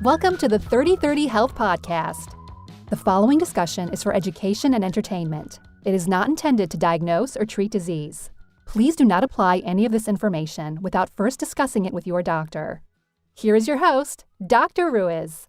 Welcome to the 30/30 Health Podcast. The following discussion is for education and entertainment. It is not intended to diagnose or treat disease. Please do not apply any of this information without first discussing it with your doctor. Here is your host, Dr. Ruiz.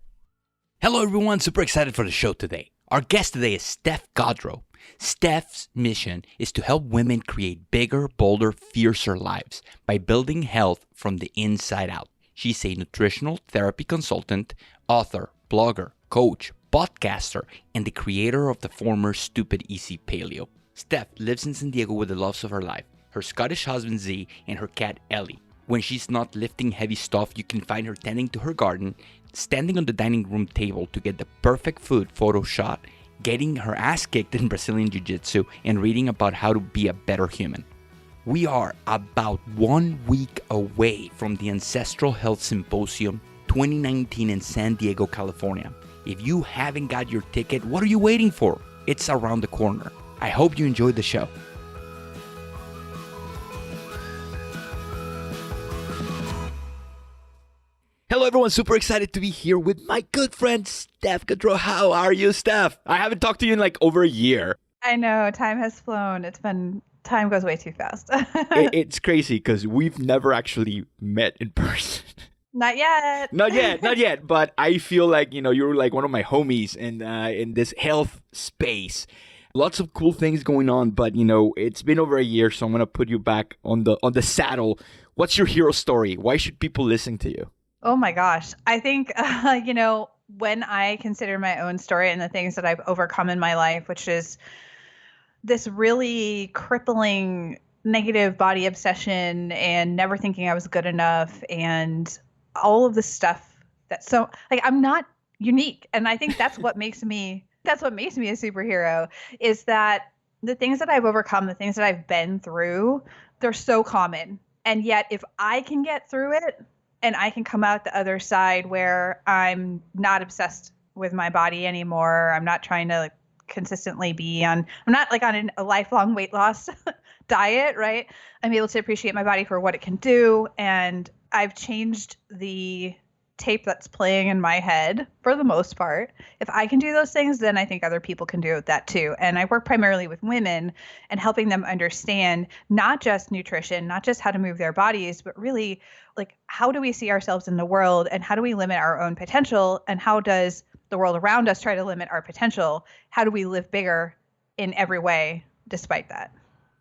Hello everyone, super excited for the show today. Our guest today is Steph Gaudreau. Steph's mission is to help women create bigger, bolder, fiercer lives by building health from the inside out. She's a nutritional therapy consultant, author, blogger, coach, podcaster, and the creator of the former Stupid Easy Paleo. Steph lives in San Diego with the loves of her life, her Scottish husband Z, and her cat Ellie. When she's not lifting heavy stuff, you can find her tending to her garden, standing on the dining room table to get the perfect food photo shot, getting her ass kicked in Brazilian Jiu-Jitsu, and reading about how to be a better human. We are about 1 week away from the Ancestral Health Symposium 2019 in San Diego, California. If you haven't got your ticket, what are you waiting for? It's around the corner. I hope you enjoyed the show. Hello everyone, super excited to be here with my good friend Steph Gaudreau. How are you, Steph? I haven't talked to you in like over a year. I know, time has flown. Time goes way too fast. It's crazy because we've never actually met in person. Not yet. Not yet. But I feel like, you're like one of my homies in this health space. Lots of cool things going on, but it's been over a year, so I'm gonna put you back on the saddle. What's your hero story? Why should people listen to you? Oh my gosh. I think, when I consider my own story and the things that I've overcome in my life, which is this really crippling negative body obsession and never thinking I was good enough and all of the stuff I'm not unique. And I think that's what makes me a superhero, is that the things that I've overcome, the things that I've been through, they're so common. And yet if I can get through it and I can come out the other side where I'm not obsessed with my body anymore, I'm not trying to consistently I'm not on a lifelong weight loss diet, right? I'm able to appreciate my body for what it can do. And I've changed the tape that's playing in my head for the most part. If I can do those things, then I think other people can do that too. And I work primarily with women and helping them understand not just nutrition, not just how to move their bodies, but really how do we see ourselves in the world and how do we limit our own potential, and how does the world around us try to limit our potential? How do we live bigger in every way despite that?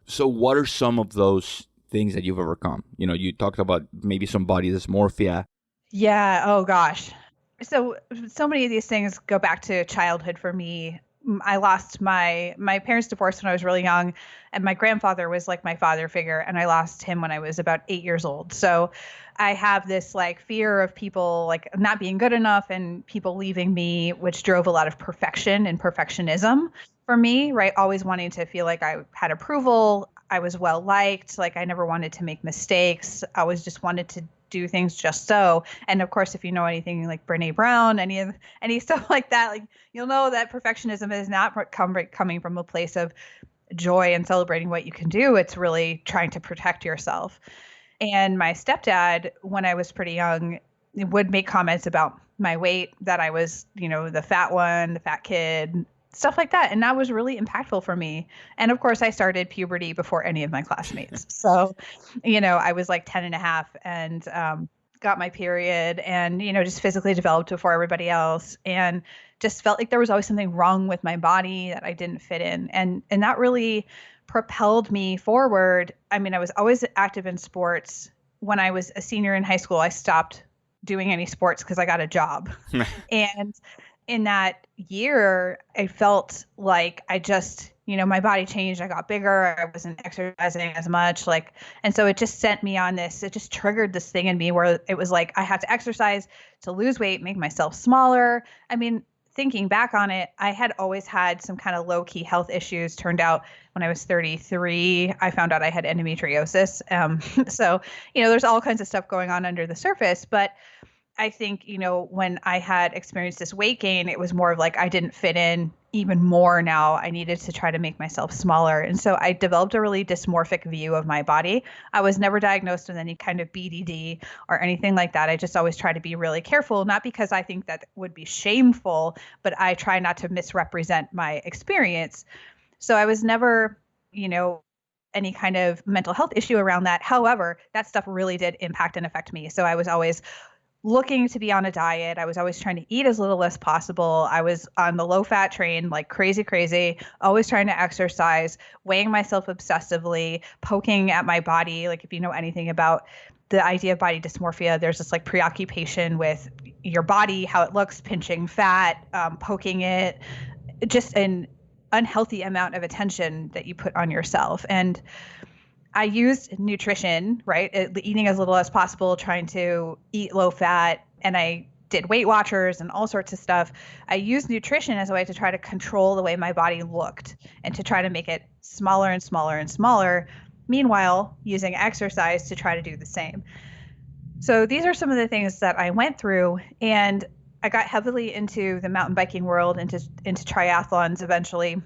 So what are some of those things that you've overcome? You talked about maybe some body dysmorphia. Yeah. Oh gosh. So many of these things go back to childhood for me. I lost my parents divorced when I was really young, and my grandfather was like my father figure, and I lost him when I was about 8 years old. So I have this fear of people not being good enough and people leaving me, which drove a lot of perfection and perfectionism for me, right? Always wanting to feel like I had approval. I was well liked. I never wanted to make mistakes. I always just wanted to do things just so. And of course, if you know anything like Brene Brown, any stuff like that, you'll know that perfectionism is not coming from a place of joy and celebrating what you can do. It's really trying to protect yourself. And my stepdad, when I was pretty young, would make comments about my weight, that I was, the fat one, the fat kid, stuff like that. And that was really impactful for me. And of course, I started puberty before any of my classmates. So, I was 10 and a half and got my period and, just physically developed before everybody else, and just felt like there was always something wrong with my body, that I didn't fit in. And that really propelled me forward. I mean, I was always active in sports. When I was a senior in high school, I stopped doing any sports because I got a job. And in that year, I felt like I just, my body changed. I got bigger. I wasn't exercising as much. And so it just sent me on this, it just triggered this thing in me where it was I had to exercise to lose weight, make myself smaller. I mean, thinking back on it, I had always had some kind of low-key health issues. Turned out when I was 33, I found out I had endometriosis. So, there's all kinds of stuff going on under the surface. But I think, when I had experienced this weight gain, it was more of like I didn't fit in even more now. I needed to try to make myself smaller. And so I developed a really dysmorphic view of my body. I was never diagnosed with any kind of BDD or anything like that. I just always try to be really careful, not because I think that would be shameful, but I try not to misrepresent my experience. So I was never, any kind of mental health issue around that. However, that stuff really did impact and affect me. So I was always looking to be on a diet. I was always trying to eat as little as possible. I was on the low fat train, like crazy, always trying to exercise, weighing myself obsessively, poking at my body. Like if you know anything about the idea of body dysmorphia, there's this like preoccupation with your body, how it looks, pinching fat, poking it, just an unhealthy amount of attention that you put on yourself. And I used nutrition, right? Eating as little as possible, trying to eat low fat. And I did Weight Watchers and all sorts of stuff. I used nutrition as a way to try to control the way my body looked and to try to make it smaller and smaller and smaller. Meanwhile, using exercise to try to do the same. So these are some of the things that I went through. And I got heavily into the mountain biking world, into triathlons eventually.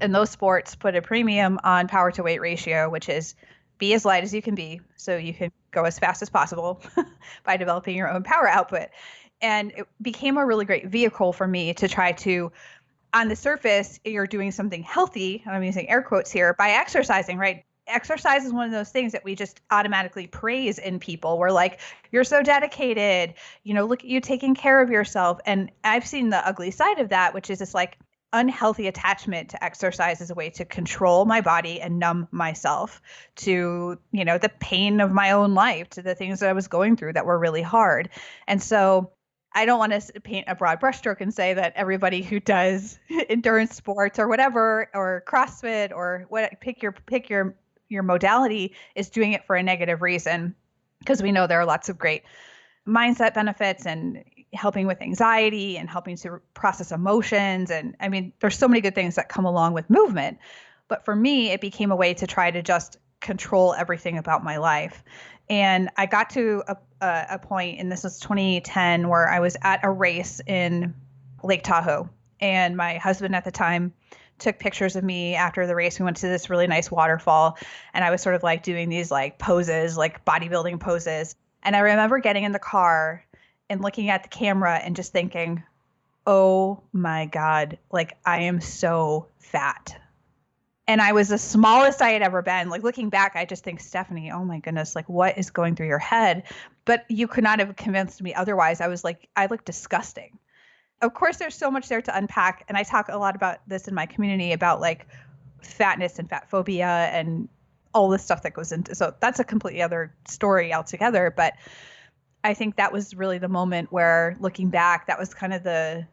And those sports put a premium on power to weight ratio, which is be as light as you can be so you can go as fast as possible by developing your own power output. And it became a really great vehicle for me to try to, on the surface, you're doing something healthy, and I'm using air quotes here, by exercising, right? Exercise is one of those things that we just automatically praise in people. We're like, you're so dedicated, look at you taking care of yourself. And I've seen the ugly side of that, which is this like unhealthy attachment to exercise as a way to control my body and numb myself to, the pain of my own life, to the things that I was going through that were really hard. And so I don't want to paint a broad brushstroke and say that everybody who does endurance sports or whatever, or CrossFit or what, pick your modality, is doing it for a negative reason, because we know there are lots of great mindset benefits and helping with anxiety and helping to process emotions. And I mean, there's so many good things that come along with movement. But for me, it became a way to try to just control everything about my life. And I got to a point, and this was 2010, where I was at a race in Lake Tahoe. And my husband at the time took pictures of me after the race. We went to this really nice waterfall, and I was sort of like doing these like poses, like bodybuilding poses. And I remember getting in the car and looking at the camera and just thinking, oh my God, like I am so fat. And I was the smallest I had ever been. Like looking back, I just think, Stephanie, oh my goodness, like what is going through your head? But you could not have convinced me otherwise. I was like, I look disgusting. Of course, there's so much there to unpack. And I talk a lot about this in my community, about like fatness and fatphobia and all the stuff that goes into. So that's a completely other story altogether. But I think that was really the moment where, looking back, that was kind of the,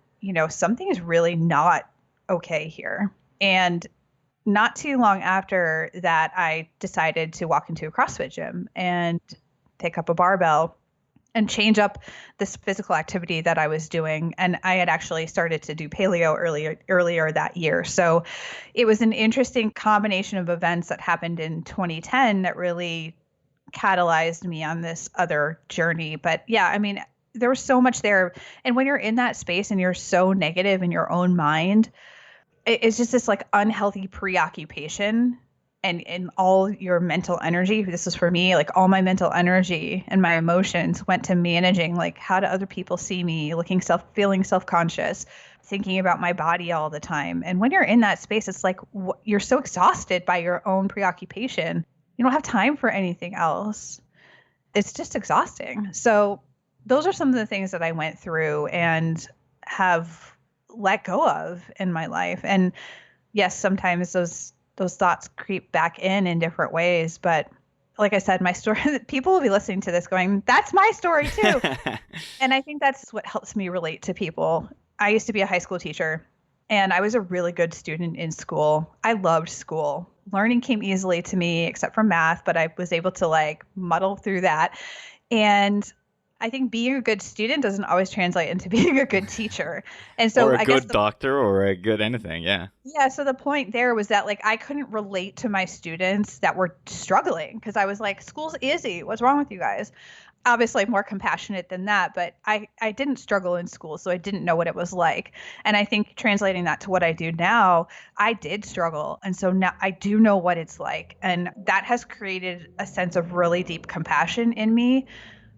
something is really not okay here. And not too long after that, I decided to walk into a CrossFit gym and pick up a barbell and change up this physical activity that I was doing. And I had actually started to do paleo earlier that year. So it was an interesting combination of events that happened in 2010 that really catalyzed me on this other journey. But yeah, I mean, there was so much there. And when you're in that space and you're so negative in your own mind, it's just this like unhealthy preoccupation, and all your mental energy. This is for me, like all my mental energy and my emotions went to managing, like, how do other people see me, feeling self-conscious, thinking about my body all the time. And when you're in that space, it's like you're so exhausted by your own preoccupation. You don't have time for anything else. It's just exhausting. So those are some of the things that I went through and have let go of in my life. And yes, sometimes those thoughts creep back in different ways. But like I said, my story, people will be listening to this going, that's my story too. And I think that's what helps me relate to people. I used to be a high school teacher, and I was a really good student in school. I loved school. Learning came easily to me, except for math, but I was able to like muddle through that. And I think being a good student doesn't always translate into being a good teacher. And Or so a I guess good doctor or a good anything. Yeah. yeah, so the point there was that like I couldn't relate to my students that were struggling because I was like, school's easy. What's wrong with you guys? Obviously more compassionate than that, but I didn't struggle in school, so I didn't know what it was like. And I think translating that to what I do now, I did struggle. And so now I do know what it's like. And that has created a sense of really deep compassion in me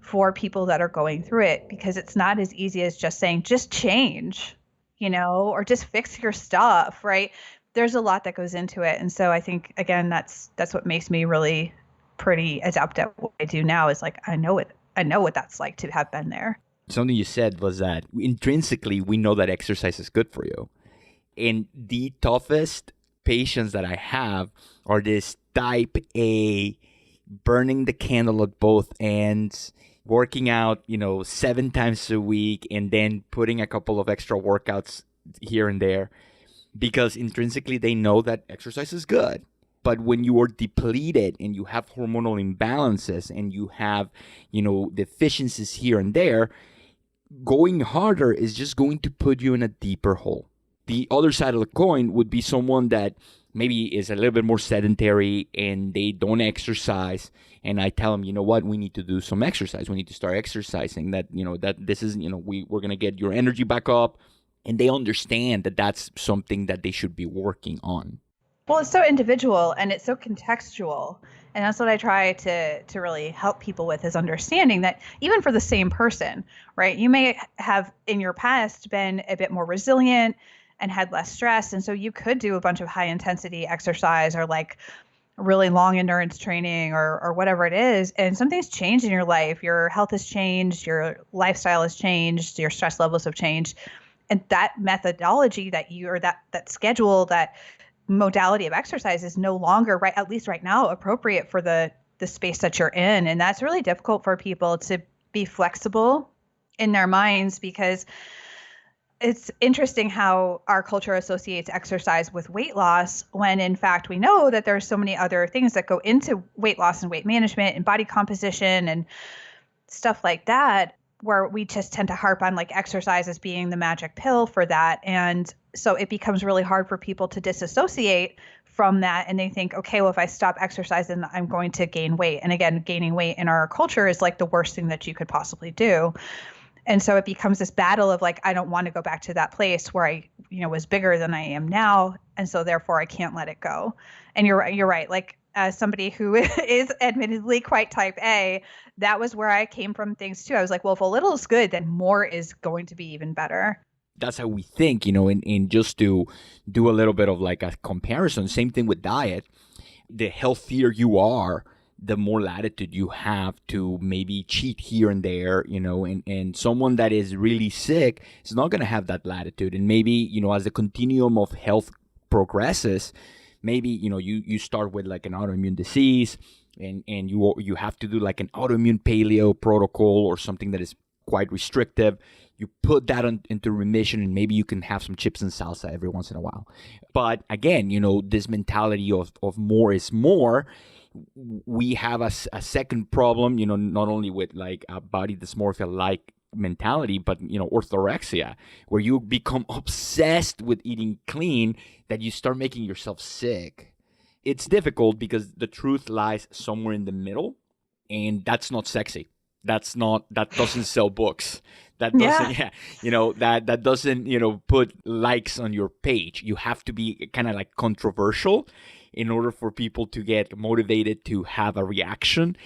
for people that are going through it because it's not as easy as just saying, just change, or just fix your stuff, right? There's a lot that goes into it. And so I think, again, that's what makes me really pretty adept at what I do now is like, I know what that's like to have been there. Something you said was that intrinsically we know that exercise is good for you. And the toughest patients that I have are this type A, burning the candle at both ends, working out, 7 times a week, and then putting a couple of extra workouts here and there because intrinsically they know that exercise is good. But when you are depleted and you have hormonal imbalances and you have, deficiencies here and there, going harder is just going to put you in a deeper hole. The other side of the coin would be someone that maybe is a little bit more sedentary and they don't exercise. And I tell them, you know what, we need to do some exercise. We need to start exercising that this is, we're going to get your energy back up. And they understand that that's something that they should be working on. Well, it's so individual and it's so contextual. And that's what I try to really help people with is understanding that even for the same person, right? You may have in your past been a bit more resilient and had less stress. And so you could do a bunch of high intensity exercise or like really long endurance training or whatever it is. And something's changed in your life. Your health has changed, your lifestyle has changed, your stress levels have changed. And that methodology that schedule, that modality of exercise is no longer right, at least right now, appropriate for the space that you're in. And that's really difficult for people to be flexible in their minds because it's interesting how our culture associates exercise with weight loss when in fact we know that there's so many other things that go into weight loss and weight management and body composition and stuff like that, where we just tend to harp on like exercise as being the magic pill for that. And so it becomes really hard for people to disassociate from that. And they think, okay, well, if I stop exercising, I'm going to gain weight. And again, gaining weight in our culture is like the worst thing that you could possibly do. And so it becomes this battle of like, I don't want to go back to that place where I, was bigger than I am now. And so therefore I can't let it go. And you're right. Like as somebody who is admittedly quite type A, that was where I came from things too. I was like, well, if a little is good, then more is going to be even better. That's how we think, and just to do a little bit of like a comparison, same thing with diet. The healthier you are, the more latitude you have to maybe cheat here and there, and someone that is really sick is not going to have that latitude. And maybe, as the continuum of health progresses, maybe, you start with like an autoimmune disease and you have to do like an autoimmune paleo protocol or something that is quite restrictive. You put that into remission and maybe you can have some chips and salsa every once in a while. But again, this mentality of more is more. We have a second problem, not only with like a body dysmorphia-like mentality, but, orthorexia, where you become obsessed with eating clean that you start making yourself sick. It's difficult because the truth lies somewhere in the middle, and that's not sexy. That doesn't sell books. That doesn't, that doesn't, put likes on your page. You have to be kind of like controversial in order for people to get motivated to have a reaction.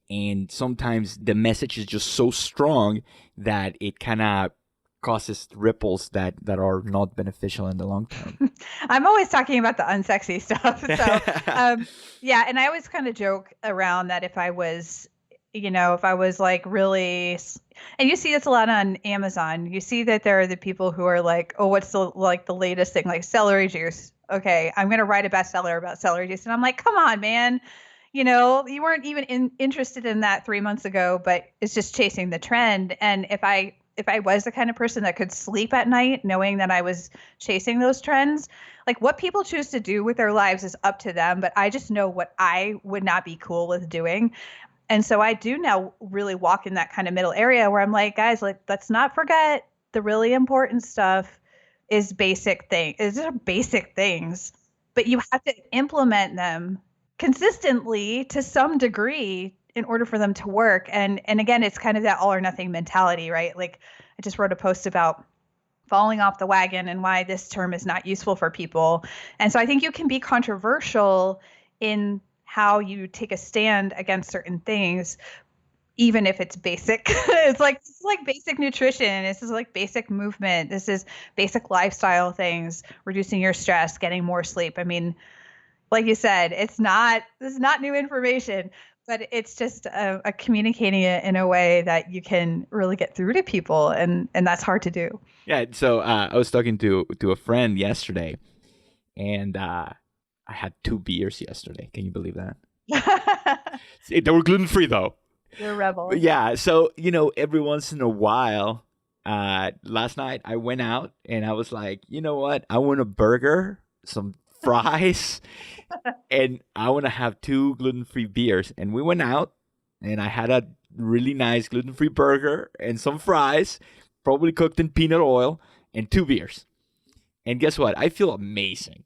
And sometimes the message is just so strong that it kind of causes ripples that are not beneficial in the long term. I'm always talking about the unsexy stuff. So, and I always kind of joke around that if I was like really, and you see this a lot on Amazon, you see that there are the people who are like, oh, what's the latest thing, like celery juice. Okay, I'm going to write a bestseller about celery juice. And I'm like, come on, man. You weren't even interested in that 3 months ago, but it's just chasing the trend. And if I was the kind of person that could sleep at night knowing that I was chasing those trends, like what people choose to do with their lives is up to them. But I just know what I would not be cool with doing. And so I do now really walk in that kind of middle area where I'm like, guys, like, let's not forget the really important stuff is basic things. These are basic things, but you have to implement them consistently to some degree in order for them to work. And again, it's kind of that all or nothing mentality, right? Like I just wrote a post about falling off the wagon and why this term is not useful for people. And so I think you can be controversial in how you take a stand against certain things, even if it's basic. It's like basic nutrition. This is like basic movement. This is basic lifestyle things, reducing your stress, getting more sleep. I mean, like you said, this is not new information, but it's just a communicating it in a way that you can really get through to people. And that's hard to do. Yeah. So I was talking to a friend yesterday, and I had 2 beers yesterday. Can you believe that? They were gluten-free though. You're a rebel. Yeah. So, every once in a while, last night I went out and I was like, you know what? I want a burger, some fries, and I want to have 2 gluten-free beers. And we went out and I had a really nice gluten-free burger and some fries, probably cooked in peanut oil, and 2 beers. And guess what? I feel amazing.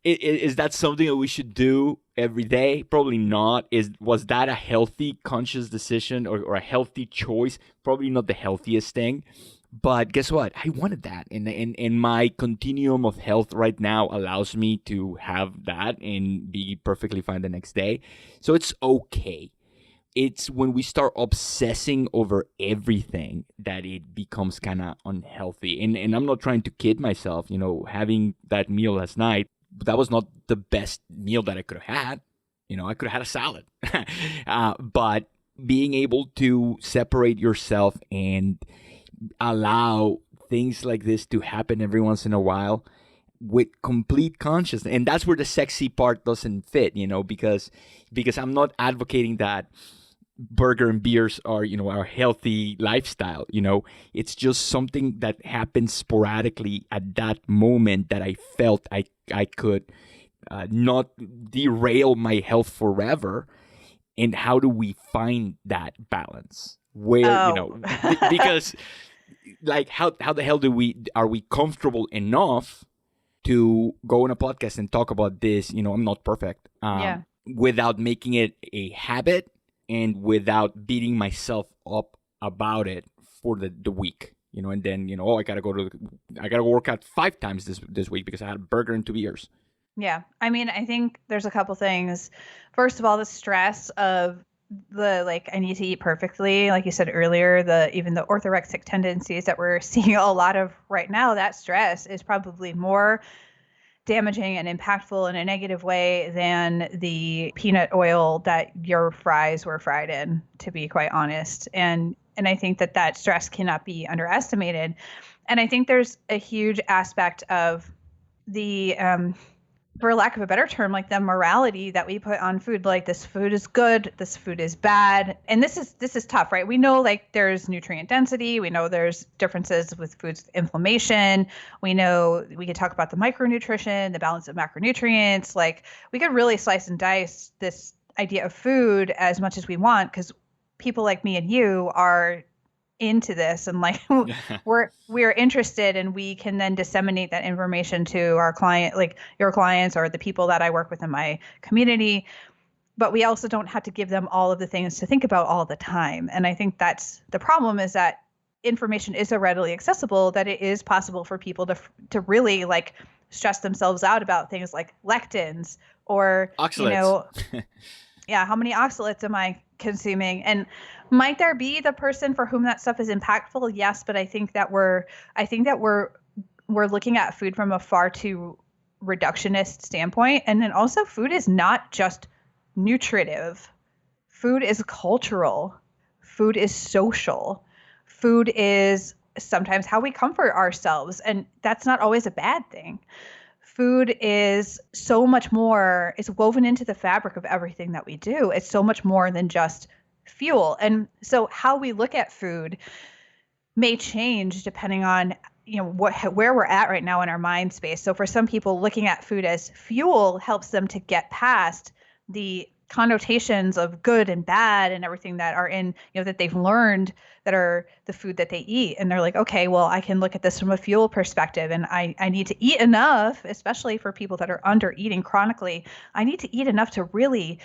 Is that something that we should do every day? Probably not. Was that a healthy, conscious decision or a healthy choice? Probably not the healthiest thing. But guess what? I wanted that. And my continuum of health right now allows me to have that and be perfectly fine the next day. So it's okay. It's when we start obsessing over everything that it becomes kind of unhealthy. And I'm not trying to kid myself, having that meal last night, that was not the best meal that I could have had. I could have had a salad. But being able to separate yourself and allow things like this to happen every once in a while with complete consciousness. And that's where the sexy part doesn't fit, because I'm not advocating that burger and beers are, our healthy lifestyle. It's just something that happens sporadically at that moment that I felt I could not derail my health forever. And how do we find that balance? Where, because like how the hell are we comfortable enough to go on a podcast and talk about this? I'm not perfect. Without making it a habit and without beating myself up about it for the week, and then, I gotta work out 5 times this week because I had a burger and 2 beers. Yeah. I mean, I think there's a couple things. First of all, the stress of I need to eat perfectly. Like you said earlier, even the orthorexic tendencies that we're seeing a lot of right now, that stress is probably more damaging and impactful in a negative way than the peanut oil that your fries were fried in, to be quite honest. And I think that stress cannot be underestimated. And I think there's a huge aspect of the for lack of a better term, like the morality that we put on food, like this food is good, this food is bad. And this is tough, right? We know like there's nutrient density. We know there's differences with foods, inflammation. We know we could talk about the micronutrition, the balance of macronutrients. Like we could really slice and dice this idea of food as much as we want, because people like me and you are into this, and like we're interested, and we can then disseminate that information to our client, like your clients or the people that I work with in my community. But we also don't have to give them all of the things to think about all the time. And I think that's the problem, is that information is so readily accessible that it is possible for people to really like stress themselves out about things like lectins or oxalates. Yeah, how many oxalates am I consuming? And might there be the person for whom that stuff is impactful? Yes, but I think that we're looking at food from a far too reductionist standpoint. And then also, food is not just nutritive. Food is cultural. Food is social. Food is sometimes how we comfort ourselves, and that's not always a bad thing. Food is so much more, it's woven into the fabric of everything that we do. It's so much more than just fuel. And so how we look at food may change depending on, where we're at right now in our mind space. So for some people, looking at food as fuel helps them to get past the connotations of good and bad and everything that are in, that they've learned that are the food that they eat. And they're like, okay, well, I can look at this from a fuel perspective, and I need to eat enough, especially for people that are under eating chronically. I need to eat enough to really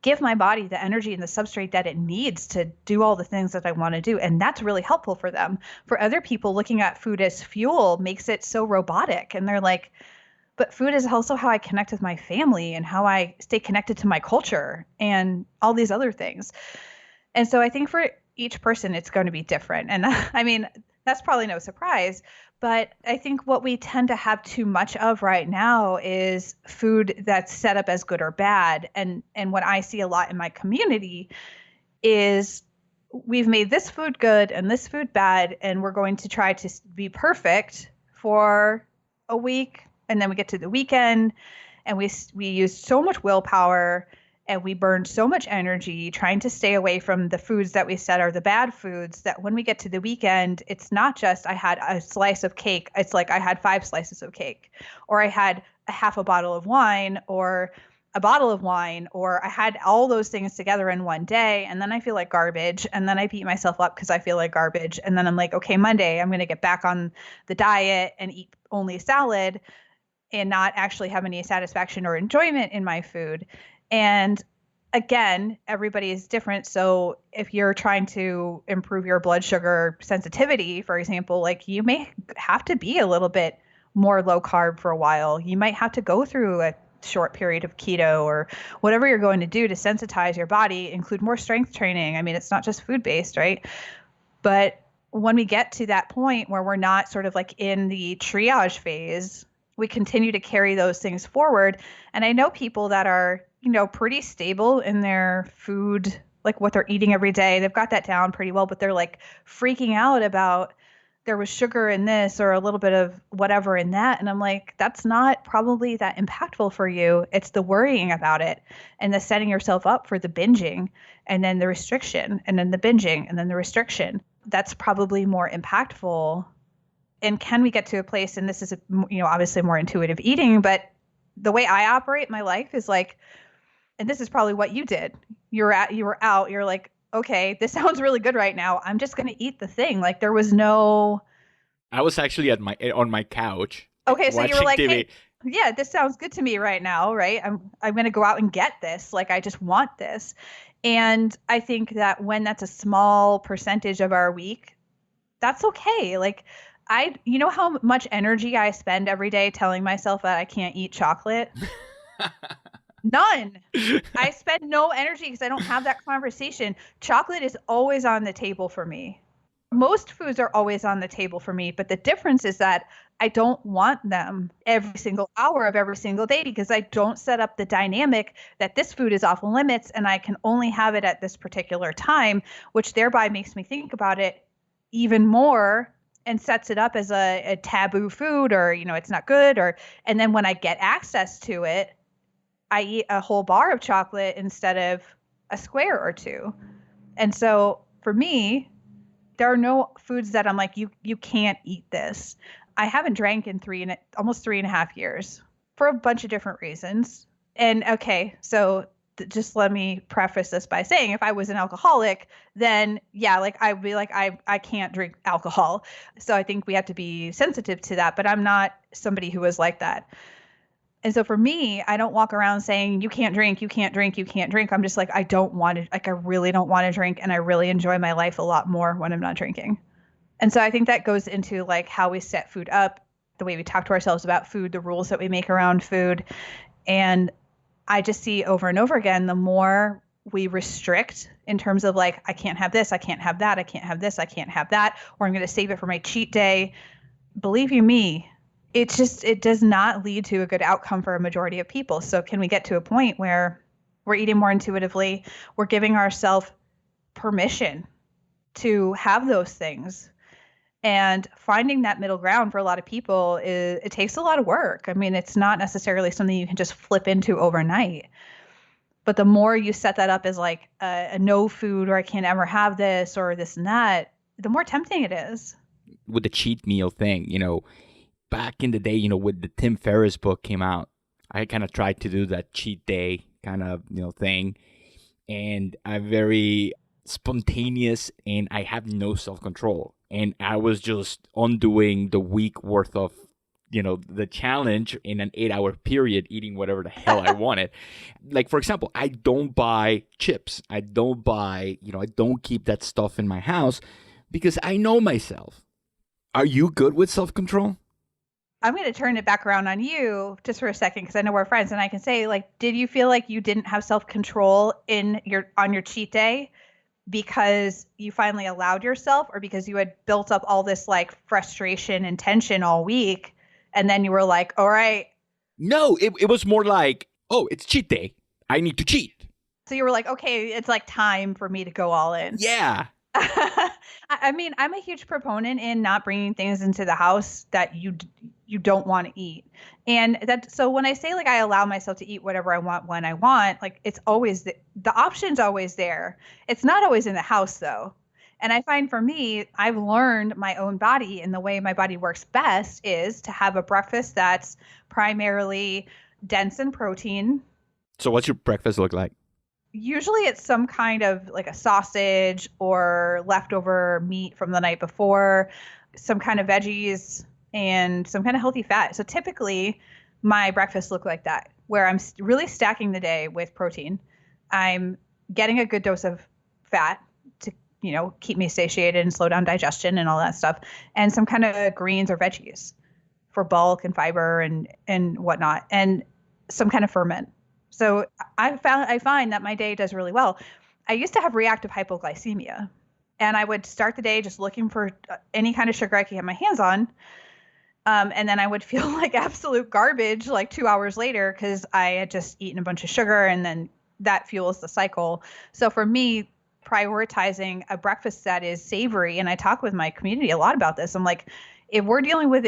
give my body the energy and the substrate that it needs to do all the things that I want to do. And that's really helpful for them. For other people, looking at food as fuel makes it so robotic. And they're like, but food is also how I connect with my family and how I stay connected to my culture and all these other things. And so I think for each person, it's going to be different. And I mean, that's probably no surprise. But I think what we tend to have too much of right now is food that's set up as good or bad. And what I see a lot in my community is we've made this food good and this food bad, and we're going to try to be perfect for a week. And then we get to the weekend and we use so much willpower and we burn so much energy trying to stay away from the foods that we said are the bad foods, that when we get to the weekend, it's not just I had a slice of cake. It's like I had 5 slices of cake, or I had a half a bottle of wine, or a bottle of wine, or I had all those things together in one day. And then I feel like garbage. And then I beat myself up because I feel like garbage. And then I'm like, okay, Monday, I'm going to get back on the diet and eat only salad and not actually have any satisfaction or enjoyment in my food. And again, everybody is different. So if you're trying to improve your blood sugar sensitivity, for example, like you may have to be a little bit more low carb for a while. You might have to go through a short period of keto or whatever you're going to do to sensitize your body, include more strength training. I mean, it's not just food based, right? But when we get to that point where we're not sort of like in the triage phase, we continue to carry those things forward. And I know people that are, pretty stable in their food, like what they're eating every day. They've got that down pretty well, but they're like freaking out about there was sugar in this or a little bit of whatever in that. And I'm like, that's not probably that impactful for you. It's the worrying about it and the setting yourself up for the binging and then the restriction and then the binging and then the restriction. That's probably more impactful. And can we get to a place, and this is, obviously more intuitive eating, but the way I operate my life is like, and this is probably what you did. You were out, you're like, okay, this sounds really good right now. I'm just going to eat the thing. Like there was no. I was actually on my couch. Okay, so you were like, TV. hey, yeah, this sounds good to me right now, right? I'm going to go out and get this. Like I just want this. And I think that when that's a small percentage of our week, that's okay. Like you know how much energy I spend every day telling myself that I can't eat chocolate? None. I spend no energy because I don't have that conversation. Chocolate is always on the table for me. Most foods are always on the table for me, but the difference is that I don't want them every single hour of every single day because I don't set up the dynamic that this food is off limits and I can only have it at this particular time, which thereby makes me think about it even more and sets it up as a taboo food or, it's not good. And then when I get access to it, I eat a whole bar of chocolate instead of a square or two. And so for me, there are no foods that I'm like, you can't eat this. I haven't drank in almost 3.5 years for a bunch of different reasons. And okay, so just let me preface this by saying if I was an alcoholic, then yeah, like I'd be like, I can't drink alcohol. So I think we have to be sensitive to that, but I'm not somebody who is like that. And so for me, I don't walk around saying, you can't drink, you can't drink, you can't drink. I'm just like, I don't want to, like, I really don't want to drink. And I really enjoy my life a lot more when I'm not drinking. And so I think that goes into like how we set food up, the way we talk to ourselves about food, the rules that we make around food. And I just see over and over again, the more we restrict in terms of like, I can't have this, I can't have that, I can't have this, I can't have that, or I'm going to save it for my cheat day. Believe you me, it does not lead to a good outcome for a majority of people. So can we get to a point where we're eating more intuitively, we're giving ourselves permission to have those things? And finding that middle ground for a lot of people, it takes a lot of work. I mean, it's not necessarily something you can just flip into overnight. But the more you set that up as like a no food, or I can't ever have this or this and that, the more tempting it is. With the cheat meal thing, back in the day, when the Tim Ferriss book came out, I kind of tried to do that cheat day kind of, thing. and I'm very spontaneous, and I have no self-control. And I was just undoing the week worth of, the challenge in an 8-hour period, eating whatever the hell I wanted. Like, for example, I don't buy chips. I don't keep that stuff in my house because I know myself. Are you good with self-control? I'm going to turn it back around on you just for a second because I know we're friends, and I can say, like, did you feel like you didn't have self-control on your cheat day because you finally allowed yourself, or because you had built up all this like frustration and tension all week, and then you were like, all right? No, it was more like, oh, it's cheat day. I need to cheat. So you were like, okay, it's like time for me to go all in. Yeah. I mean, I'm a huge proponent in not bringing things into the house that you don't want to eat. And so when I say like I allow myself to eat whatever I want when I want, like it's always the option's always there. It's not always in the house though. And I find for me, I've learned my own body, and the way my body works best is to have a breakfast that's primarily dense in protein. So what's your breakfast look like? Usually it's some kind of like a sausage or leftover meat from the night before, some kind of veggies, and some kind of healthy fat. So typically my breakfasts look like that, where I'm really stacking the day with protein. I'm getting a good dose of fat to, keep me satiated and slow down digestion and all that stuff, and some kind of greens or veggies for bulk and fiber and whatnot, and some kind of ferment. So I find that my day does really well. I used to have reactive hypoglycemia, and I would start the day just looking for any kind of sugar I could get my hands on. And then I would feel like absolute garbage like 2 hours later because I had just eaten a bunch of sugar, and then that fuels the cycle. So for me, prioritizing a breakfast that is savory, and I talk with my community a lot about this. I'm like, if we're dealing with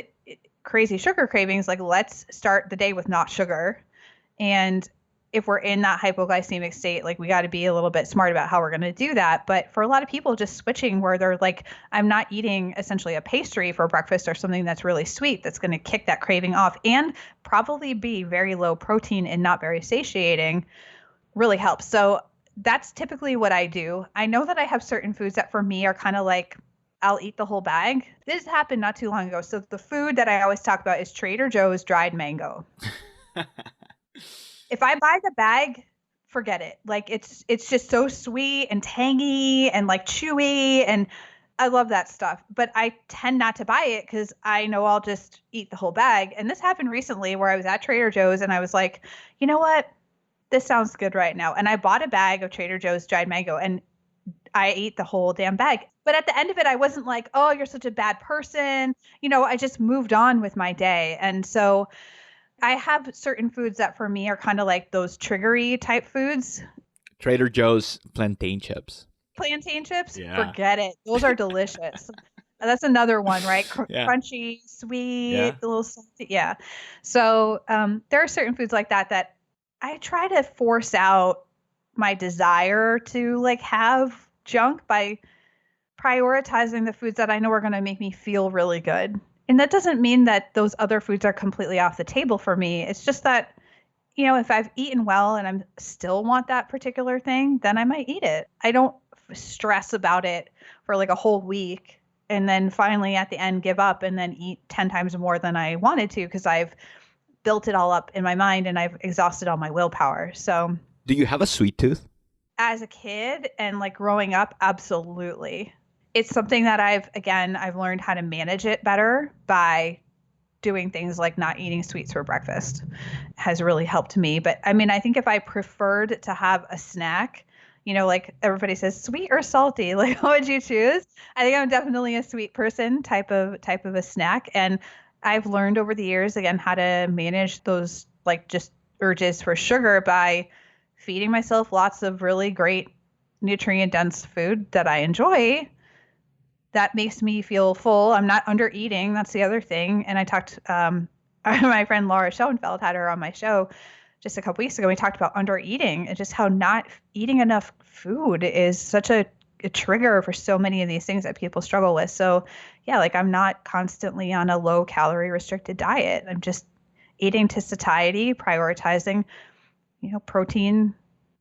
crazy sugar cravings, like let's start the day with not sugar. And if we're in that hypoglycemic state, like we got to be a little bit smart about how we're going to do that. But for a lot of people, just switching where they're like, I'm not eating essentially a pastry for breakfast or something that's really sweet that's going to kick that craving off and probably be very low protein and not very satiating, really helps. So that's typically what I do. I know that I have certain foods that for me are kind of like, I'll eat the whole bag. This happened not too long ago. So the food that I always talk about is Trader Joe's dried mango. If I buy the bag, forget it. Like it's just so sweet and tangy and like chewy, and I love that stuff. But I tend not to buy it because I know I'll just eat the whole bag. And this happened recently where I was at Trader Joe's and I was like, you know what? This sounds good right now. And I bought a bag of Trader Joe's dried mango, and I ate the whole damn bag. But at the end of it, I wasn't like, oh, you're such a bad person. I just moved on with my day. And so I have certain foods that for me are kind of like those triggery type foods. Trader Joe's plantain chips. Plantain chips? Yeah. Forget it. Those are delicious. That's another one, right? Yeah. Crunchy, sweet, a little salty. Yeah. So there are certain foods like that I try to force out my desire to like have junk by prioritizing the foods that I know are going to make me feel really good. And that doesn't mean that those other foods are completely off the table for me. It's just that, if I've eaten well and I still want that particular thing, then I might eat it. I don't stress about it for like a whole week and then finally at the end give up and then eat 10 times more than I wanted to because I've built it all up in my mind and I've exhausted all my willpower. So, do you have a sweet tooth? As a kid and like growing up, absolutely. It's something that I've learned how to manage it better by doing things like not eating sweets for breakfast has really helped me. But I mean, I think if I preferred to have a snack, like everybody says, sweet or salty, like what would you choose? I think I'm definitely a sweet person type of a snack. And I've learned over the years, again, how to manage those like just urges for sugar by feeding myself lots of really great nutrient dense food that I enjoy. That makes me feel full. I'm not under eating. That's the other thing. And I talked, my friend Laura Schoenfeld had her on my show just a couple weeks ago. We talked about under eating and just how not eating enough food is such a trigger for so many of these things that people struggle with. So yeah, like I'm not constantly on a low calorie restricted diet. I'm just eating to satiety, prioritizing, protein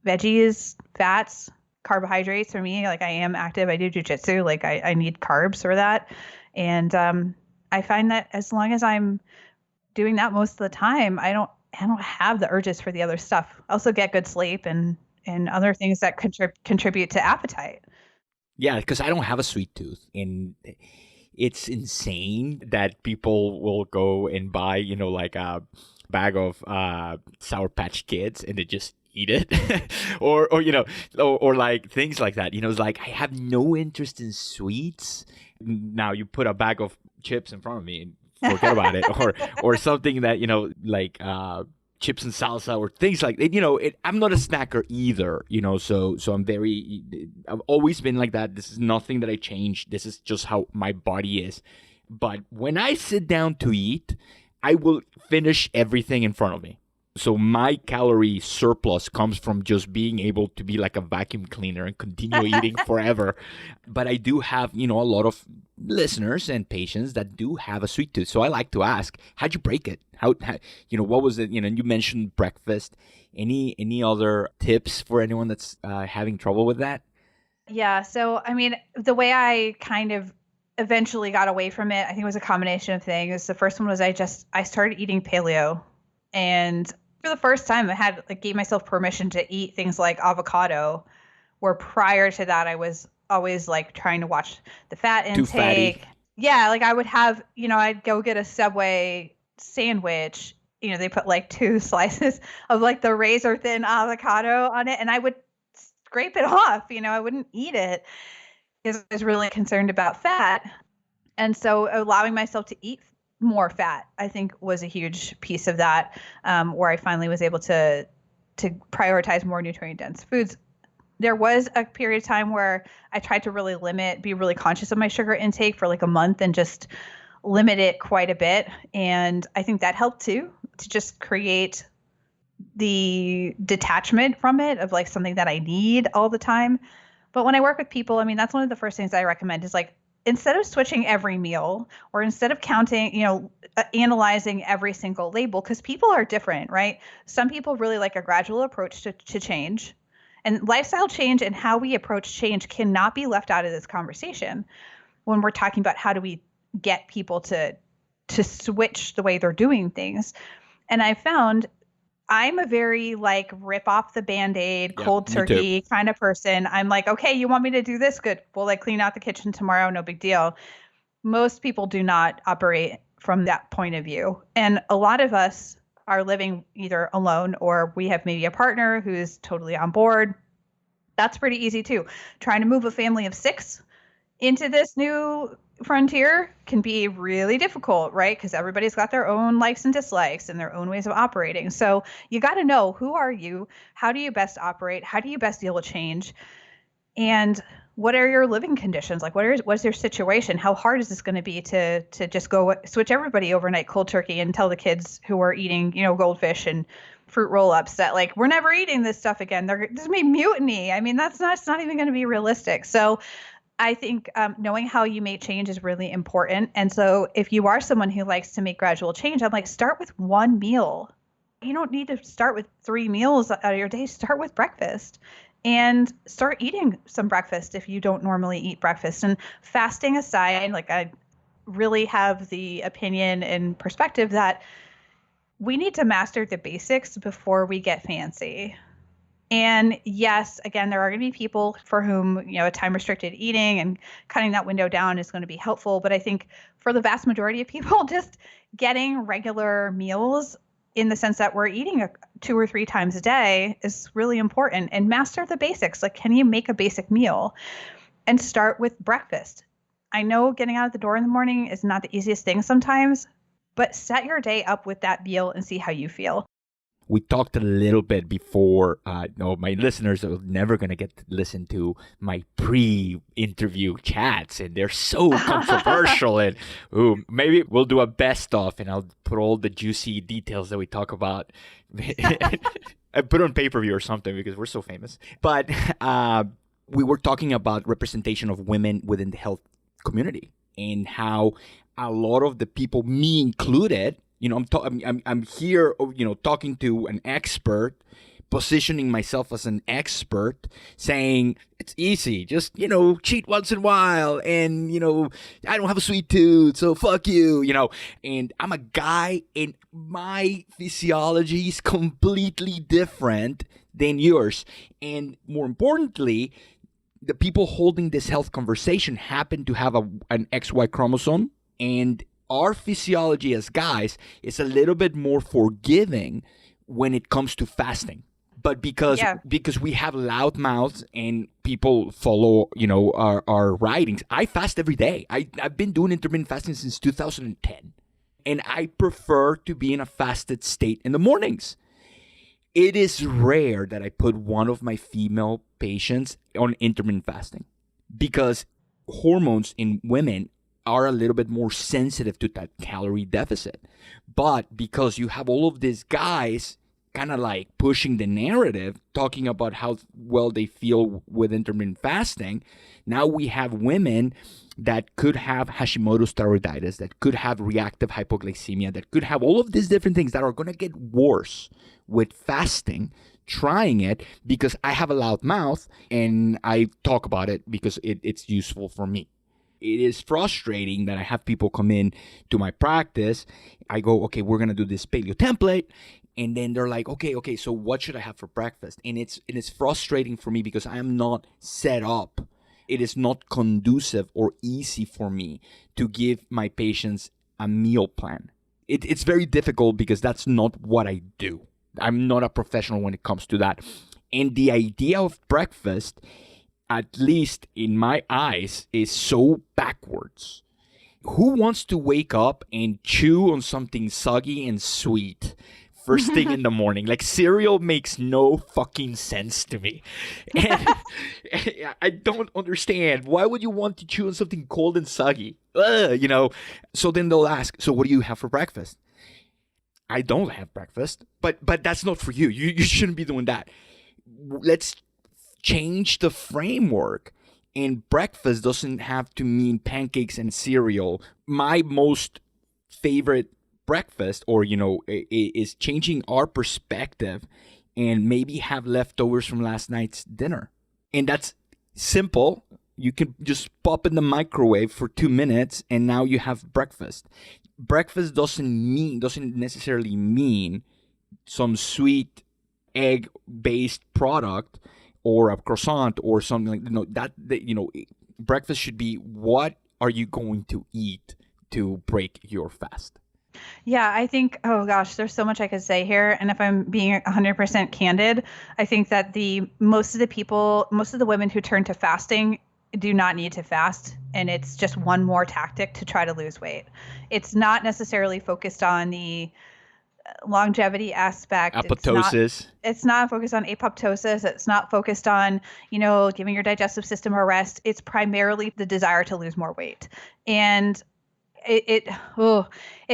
veggies, fats, carbohydrates for me. Like I am active. I do jujitsu. Like I need carbs for that. And I find that as long as I'm doing that most of the time, I don't have the urges for the other stuff. I also get good sleep and other things that contribute to appetite. Yeah, because I don't have a sweet tooth, and it's insane that people will go and buy, like a bag of Sour Patch Kids, and they just eat it, or like things like that. It's like I have no interest in sweets. Now you put a bag of chips in front of me and forget about it, or something that like chips and salsa or things like that. I'm not a snacker either. So I've always been like that. This is nothing that I changed. This is just how my body is. But when I sit down to eat, I will finish everything in front of me. So my calorie surplus comes from just being able to be like a vacuum cleaner and continue eating forever. But I do have, a lot of listeners and patients that do have a sweet tooth. So I like to ask, how'd you break it? How what was it? You mentioned breakfast. Any other tips for anyone that's having trouble with that? Yeah. So, I mean, the way I kind of eventually got away from it, I think it was a combination of things. The first one was I started eating paleo, and for the first time I gave myself permission to eat things like avocado, where prior to that I was always like trying to watch the fat Too fatty. intake. Yeah, like I would have, I'd go get a Subway sandwich, they put like 2 slices of like the razor thin avocado on it, and I would scrape it off, I wouldn't eat it because I was really concerned about fat. And so allowing myself to eat more fat, I think, was a huge piece of that, where I finally was able to prioritize more nutrient dense foods. There was a period of time where I tried to really be really conscious of my sugar intake for like a month and just limit it quite a bit. And I think that helped too, to just create the detachment from it of like something that I need all the time. But when I work with people, I mean, that's one of the first things I recommend is like, instead of switching every meal or instead of counting, analyzing every single label, because people are different, right? Some people really like a gradual approach to change, and lifestyle change and how we approach change cannot be left out of this conversation when we're talking about how do we get people to switch the way they're doing things. And I found I'm a very like rip off the Band-Aid, cold turkey kind of person. I'm like, okay, you want me to do this? Good. We'll like clean out the kitchen tomorrow. No big deal. Most people do not operate from that point of view. And a lot of us are living either alone or we have maybe a partner who's totally on board. That's pretty easy too. Trying to move a family of 6 into this new frontier can be really difficult, right? Because everybody's got their own likes and dislikes and their own ways of operating. So you got to know, who are you? How do you best operate? How do you best deal with change? And what are your living conditions? Like what's your situation? How hard is this going to be to just go switch everybody overnight cold turkey and tell the kids who are eating, goldfish and fruit roll-ups that like, we're never eating this stuff again. There's going to be mutiny. I mean, it's not even going to be realistic. So I think knowing how you make change is really important. And so if you are someone who likes to make gradual change, I'm like, start with 1 meal. You don't need to start with 3 meals out of your day. Start with breakfast and start eating some breakfast if you don't normally eat breakfast. And fasting aside, like I really have the opinion and perspective that we need to master the basics before we get fancy. And yes, again, there are going to be people for whom, a time restricted eating and cutting that window down is going to be helpful. But I think for the vast majority of people, just getting regular meals in the sense that we're eating 2 or 3 times a day is really important. And master the basics. Like, can you make a basic meal? And start with breakfast. I know getting out of the door in the morning is not the easiest thing sometimes, but set your day up with that meal and see how you feel. We talked a little bit before. My listeners are never going to get to listen to my pre-interview chats, and they're so controversial. And maybe we'll do a best of, and I'll put all the juicy details that we talk about. I put it on pay-per-view or something because we're so famous. But we were talking about representation of women within the health community and how a lot of the people, me included, I'm here, talking to an expert, positioning myself as an expert, saying it's easy, just, cheat once in a while, and, I don't have a sweet tooth, so fuck you, and I'm a guy, and my physiology is completely different than yours. And more importantly, the people holding this health conversation happen to have an XY chromosome, and our physiology as guys is a little bit more forgiving when it comes to fasting. But because we have loud mouths and people follow, our writings, I fast every day. I've been doing intermittent fasting since 2010. And I prefer to be in a fasted state in the mornings. It is rare that I put one of my female patients on intermittent fasting because hormones in women are a little bit more sensitive to that calorie deficit. But because you have all of these guys kind of like pushing the narrative, talking about how well they feel with intermittent fasting, now we have women that could have Hashimoto's thyroiditis, that could have reactive hypoglycemia, that could have all of these different things that are going to get worse with fasting, trying it because I have a loud mouth and I talk about it because it's useful for me. It is frustrating that I have people come in to my practice. I go, okay, we're going to do this paleo template. And then they're like, okay, so what should I have for breakfast? And it's frustrating for me because I am not set up. It is not conducive or easy for me to give my patients a meal plan. It's very difficult because that's not what I do. I'm not a professional when it comes to that. And the idea of breakfast, at least in my eyes, is so backwards. Who wants to wake up and chew on something soggy and sweet first thing in the morning? Like, cereal makes no fucking sense to me. And I don't understand. Why would you want to chew on something cold and soggy? So then they'll ask, so what do you have for breakfast? I don't have breakfast, but that's not for you. You shouldn't be doing that. Let's change the framework. And breakfast doesn't have to mean pancakes and cereal. My most favorite breakfast, or is changing our perspective and maybe have leftovers from last night's dinner. And that's simple. You can just pop in the microwave for 2 minutes and now you have breakfast. Breakfast doesn't necessarily mean some sweet egg-based product or a croissant or something like breakfast should be, what are you going to eat to break your fast? Yeah, I think, oh gosh, there's so much I could say here. And if I'm being 100% candid, I think that most of the women who turn to fasting do not need to fast. And it's just one more tactic to try to lose weight. It's not necessarily focused on the longevity aspect. Apoptosis. It's not focused on apoptosis. It's not focused on, giving your digestive system a rest. It's primarily the desire to lose more weight. And it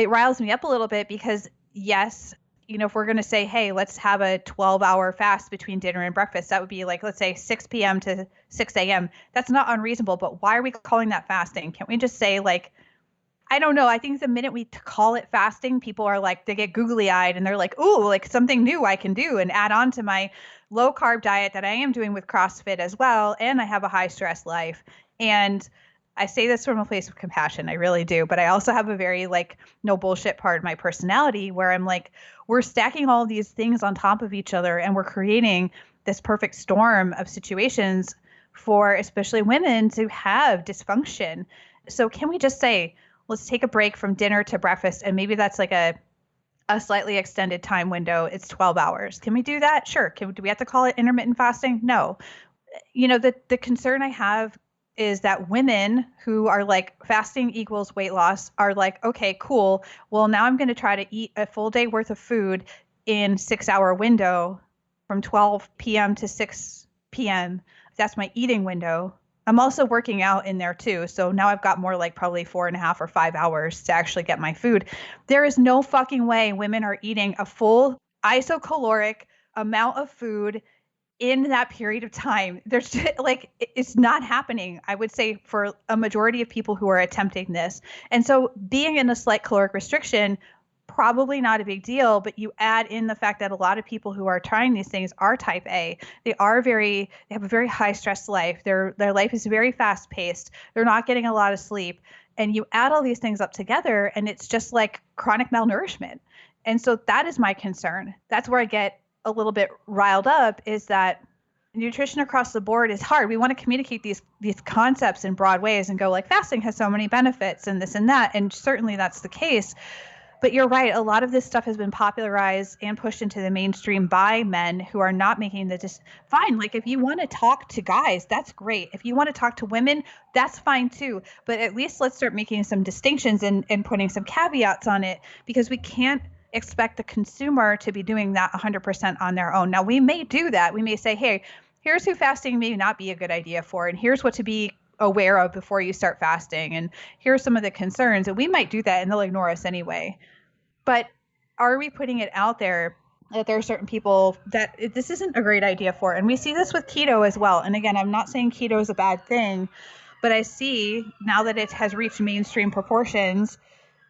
riles me up a little bit because, yes, if we're going to say, hey, let's have a 12-hour fast between dinner and breakfast, that would be like, let's say 6 p.m. to 6 a.m. That's not unreasonable. But why are we calling that fasting? Can't we just say, like, I don't know. I think the minute we call it fasting, people are like, they get googly eyed and they're like, ooh, like something new I can do and add on to my low carb diet that I am doing with CrossFit as well. And I have a high stress life. And I say this from a place of compassion. I really do. But I also have a very no bullshit part of my personality where I'm like, we're stacking all of these things on top of each other and we're creating this perfect storm of situations for especially women to have dysfunction. So can we just say, let's take a break from dinner to breakfast, and maybe that's like a slightly extended time window. It's 12 hours. Can we do that? Sure. Do we have to call it intermittent fasting? No. The concern I have is that women who are like fasting equals weight loss are like, okay, cool. Well, now I'm going to try to eat a full day worth of food in 6-hour window from 12 p.m. to 6 p.m. That's my eating window. I'm also working out in there too. So now I've got more like probably 4.5 or 5 hours to actually get my food. There is no fucking way women are eating a full isocaloric amount of food in that period of time. There's just, it's not happening, I would say, for a majority of people who are attempting this. And so being in a slight caloric restriction probably not a big deal, but you add in the fact that a lot of people who are trying these things are type A. They have a very high stress life. Their life is very fast paced. They're not getting a lot of sleep. And you add all these things up together and it's just like chronic malnourishment. And so that is my concern. That's where I get a little bit riled up, is that nutrition across the board is hard. We want to communicate these concepts in broad ways and go like, fasting has so many benefits and this and that. And certainly that's the case. But you're right. A lot of this stuff has been popularized and pushed into the mainstream by men who are not making fine. Like if you want to talk to guys, that's great. If you want to talk to women, that's fine too. But at least let's start making some distinctions and putting some caveats on it, because we can't expect the consumer to be doing that 100% on their own. Now, we may do that. We may say, hey, here's who fasting may not be a good idea for, and here's what to be aware of before you start fasting, and here's some of the concerns. And we might do that and they'll ignore us anyway. But are we putting it out there that there are certain people that this isn't a great idea for? And we see this with keto as well. And again, I'm not saying keto is a bad thing, but I see now that it has reached mainstream proportions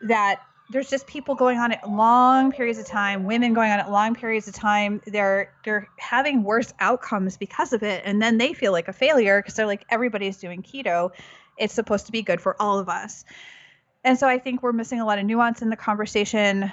that there's just people going on it long periods of time, women going on it long periods of time. They're having worse outcomes because of it. And then they feel like a failure because they're like, everybody's doing keto. It's supposed to be good for all of us. And so I think we're missing a lot of nuance in the conversation.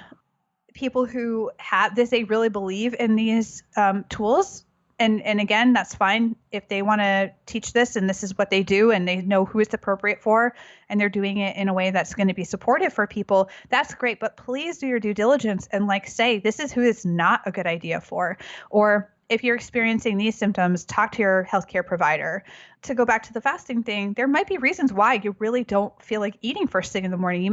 People who have this, they really believe in these tools. And again, that's fine if they want to teach this and this is what they do and they know who it's appropriate for and they're doing it in a way that's going to be supportive for people. That's great. But please do your due diligence and say, this is who it's not a good idea for. Or if you're experiencing these symptoms, talk to your healthcare provider. To go back to the fasting thing, there might be reasons why you really don't feel like eating first thing in the morning.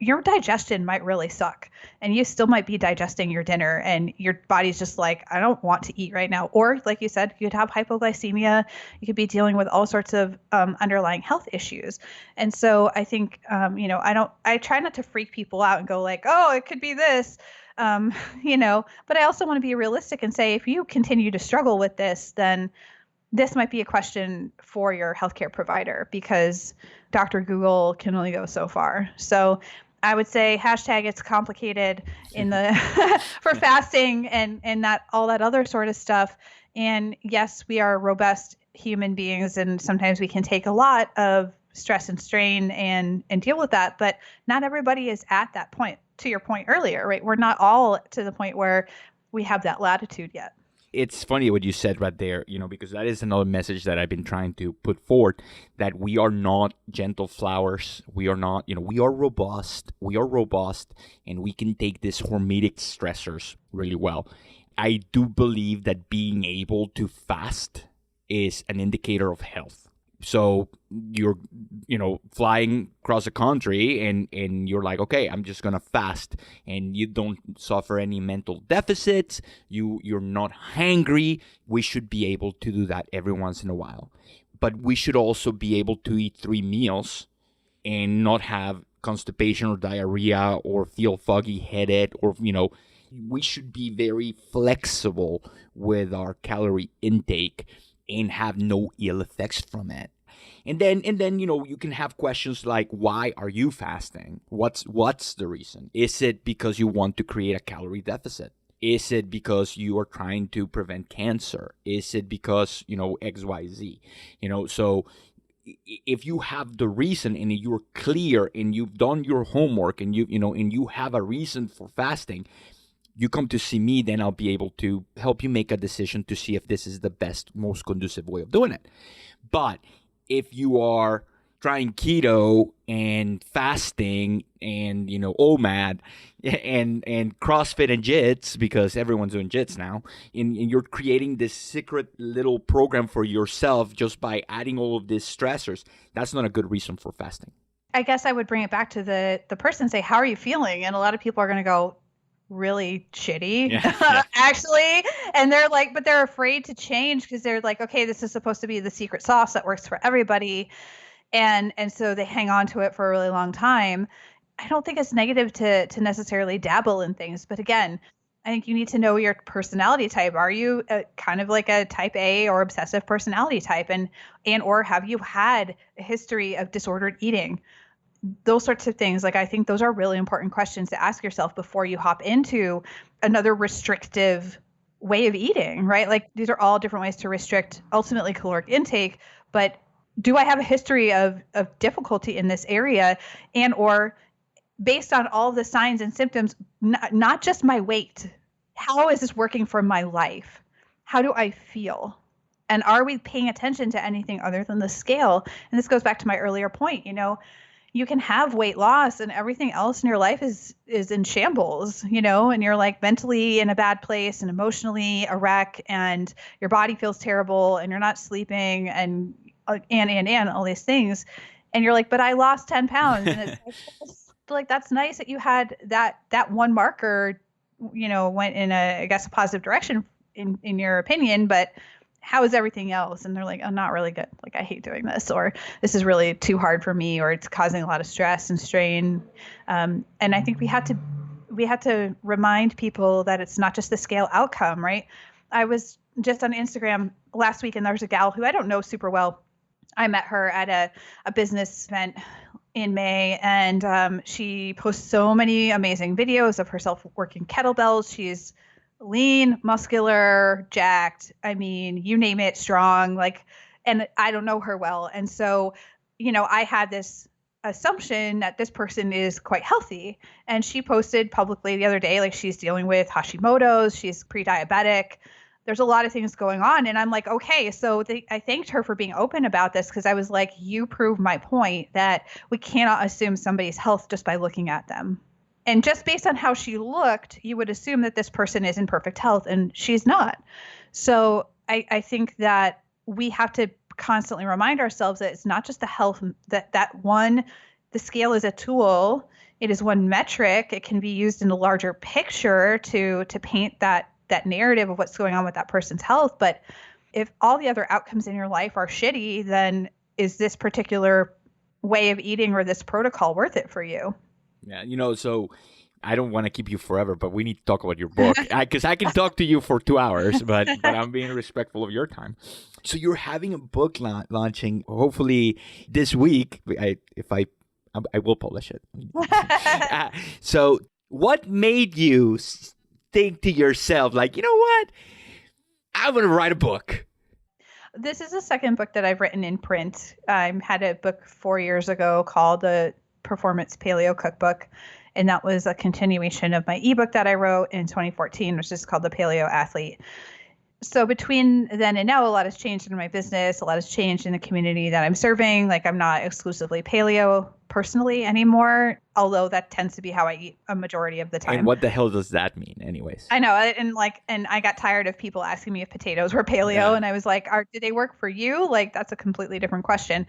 Your digestion might really suck and you still might be digesting your dinner and your body's just like, I don't want to eat right now. Or like you said, you could have hypoglycemia. You could be dealing with all sorts of underlying health issues. And so I think, I try not to freak people out and go like, oh, it could be this. But I also want to be realistic and say, if you continue to struggle with this, then this might be a question for your healthcare provider, because Dr. Google can only go so far. So I would say hashtag it's complicated in the for fasting and that all that other sort of stuff. And yes, we are robust human beings, and sometimes we can take a lot of stress and strain and deal with that. But not everybody is at that point. To your point earlier, right? We're not all to the point where we have that latitude yet. It's funny what you said right there, because that is another message that I've been trying to put forward, that we are not gentle flowers. We are not, we are robust. We are robust, and we can take these hormetic stressors really well. I do believe that being able to fast is an indicator of health. So you're, flying across the country and you're like, okay, I'm just going to fast, and you don't suffer any mental deficits. You're not hangry. We should be able to do that every once in a while. But we should also be able to eat 3 meals and not have constipation or diarrhea or feel foggy headed or, we should be very flexible with our calorie intake and have no ill effects from it. And then you can have questions like, why are you fasting? What's the reason? Is it because you want to create a calorie deficit? Is it because you are trying to prevent cancer? Is it because, XYZ? So if you have the reason and you're clear and you've done your homework and you have a reason for fasting, you come to see me, then I'll be able to help you make a decision to see if this is the best, most conducive way of doing it. But if you are trying keto and fasting and, OMAD and CrossFit and JITS, because everyone's doing JITS now, and you're creating this secret little program for yourself just by adding all of these stressors, that's not a good reason for fasting. I guess I would bring it back to the person and say, how are you feeling? And a lot of people are going to go, really shitty, actually. And they're like, but they're afraid to change because they're like, okay, this is supposed to be the secret sauce that works for everybody. And so they hang on to it for a really long time. I don't think it's negative to necessarily dabble in things. But again, I think you need to know your personality type. Are you kind of like a type A or obsessive personality type? And or have you had a history of disordered eating? those sorts of things. Like, I think those are really important questions to ask yourself before you hop into another restrictive way of eating, right? Like, these are all different ways to restrict ultimately caloric intake, but do I have a history of difficulty in this area, and or based on all the signs and symptoms, not just my weight, how is this working for my life? How do I feel? And are we paying attention to anything other than the scale? And this goes back to my earlier point, you can have weight loss and everything else in your life is in shambles, and you're like mentally in a bad place and emotionally a wreck, and your body feels terrible and you're not sleeping and all these things. And you're like, but I lost 10 pounds. And it's like, that's nice that you had that one marker, went in I guess, a positive direction in your opinion, but how is everything else? And they're like, oh, not really good. Like, I hate doing this, or this is really too hard for me, or it's causing a lot of stress and strain. And I think we had to remind people that it's not just the scale outcome, right? I was just on Instagram last week, and there's a gal who I don't know super well. I met her at a business event in May, and she posts so many amazing videos of herself working kettlebells. She's lean, muscular, jacked. I mean, you name it, strong. Like, and I don't know her well. And so, I had this assumption that this person is quite healthy. And she posted publicly the other day, like, she's dealing with Hashimoto's, she's pre-diabetic. There's a lot of things going on. And I'm like, okay, so I thanked her for being open about this, because I was like, you prove my point that we cannot assume somebody's health just by looking at them. And just based on how she looked, you would assume that this person is in perfect health, and she's not. So I think that we have to constantly remind ourselves that it's not just the health, the scale is a tool. It is one metric. It can be used in a larger picture to paint that narrative of what's going on with that person's health. But if all the other outcomes in your life are shitty, then is this particular way of eating or this protocol worth it for you? Yeah, so I don't want to keep you forever, but we need to talk about your book, because I can talk to you for 2 hours, but I'm being respectful of your time. So you're having a book launching hopefully this week. I will publish it. So what made you think to yourself, like, you know what? I'm going to write a book. This is the second book that I've written in print. I had a book 4 years ago called the Performance Paleo Cookbook, and that was a continuation of my ebook that I wrote in 2014, which is called The Paleo Athlete. So between then and now, a lot has changed in my business. A lot has changed in the community that I'm serving. Like, I'm not exclusively paleo personally anymore, although that tends to be how I eat a majority of the time. And what the hell does that mean anyways? I know. And I got tired of people asking me if potatoes were paleo. Yeah. And I was like, do they work for you? Like, that's a completely different question.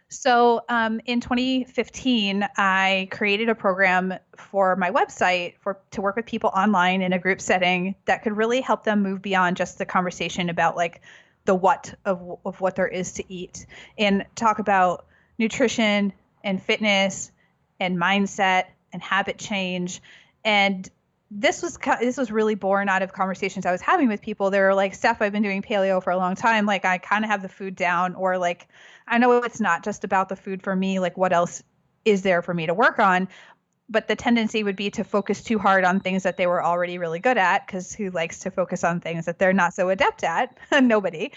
So in 2015, I created a program for my website to work with people online in a group setting that could really help them move beyond just the conversation about like the what of what there is to eat, and talk about nutrition and fitness and mindset and habit change. And this was really born out of conversations I was having with people. They were like, Steph, I've been doing paleo for a long time. Like, I kind of have the food down, or like, I know it's not just about the food for me. Like, what else is there for me to work on? But the tendency would be to focus too hard on things that they were already really good at, because who likes to focus on things that they're not so adept at? Nobody.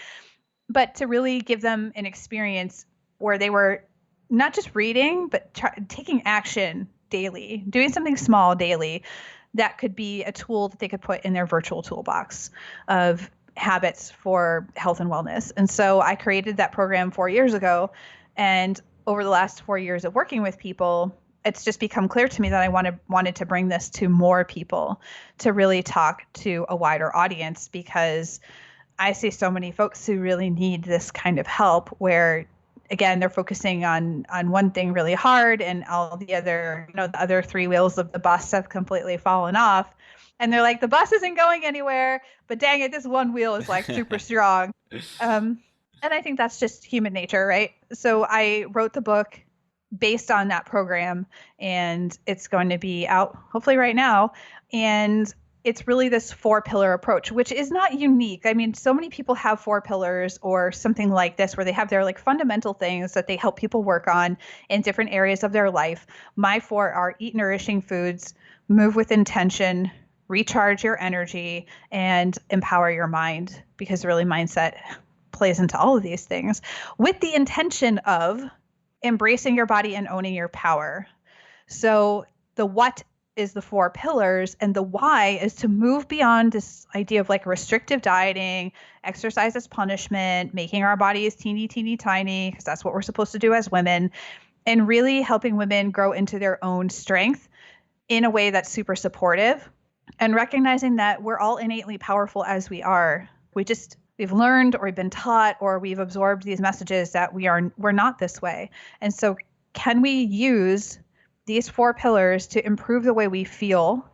But to really give them an experience where they were not just reading, but taking action daily, doing something small daily that could be a tool that they could put in their virtual toolbox of habits for health and wellness. And so I created that program 4 years ago. And over the last 4 years of working with people, it's just become clear to me that I wanted to bring this to more people, to really talk to a wider audience, because I see so many folks who really need this kind of help, where again, they're focusing on one thing really hard, and all the other, the other three wheels of the bus have completely fallen off. And they're like, the bus isn't going anywhere, but dang it, this one wheel is like super strong. And I think that's just human nature, right? So I wrote the book based on that program, and it's going to be out hopefully right now. And it's really this 4-pillar approach, which is not unique. I mean, so many people have 4 pillars or something like this, where they have their like fundamental things that they help people work on in different areas of their life. My 4 are eat nourishing foods, move with intention, recharge your energy, and empower your mind, because really mindset plays into all of these things with the intention of embracing your body and owning your power. So the what is the 4 pillars, and the why is to move beyond this idea of like restrictive dieting, exercise as punishment, making our bodies teeny, teeny, tiny, because that's what we're supposed to do as women, and really helping women grow into their own strength in a way that's super supportive, and recognizing that we're all innately powerful as we are. We've learned or we've been taught or we've absorbed these messages that we're not this way. And so can we use these 4 pillars to improve the way we feel,